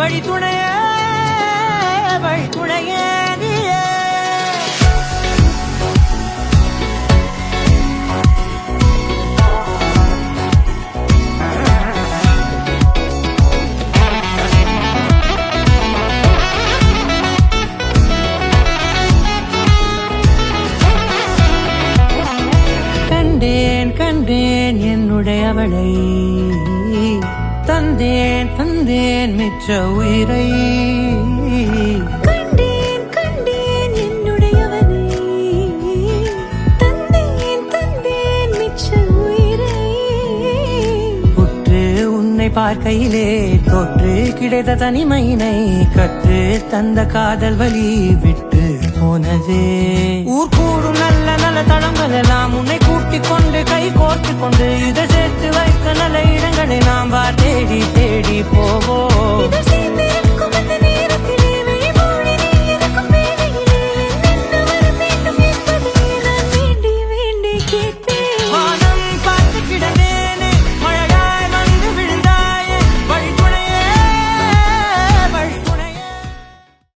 வழி துணைய நீயே. கண்டேன் என்னுடையவளை, தந்தேன் மிச்ச உயிரை. கண்டேன் என்னுடையவனை, தந்தேன் மிச்ச உயிரை. உற்று உன்னை பார்க்கையிலே தொற்று கிடைத்த தனிமையினை கற்று தந்த காதல் வழி விட்டு போனதே. ஊர் கூடும் நல்ல நல்ல தளங்கள் எல்லாம் உன்னை கூட்டிக் கொண்டு கை கோர்த்து கொண்டு இதை சேர்த்து வைக்க நல்ல இடங்களை நாம் தேடி போவோம்.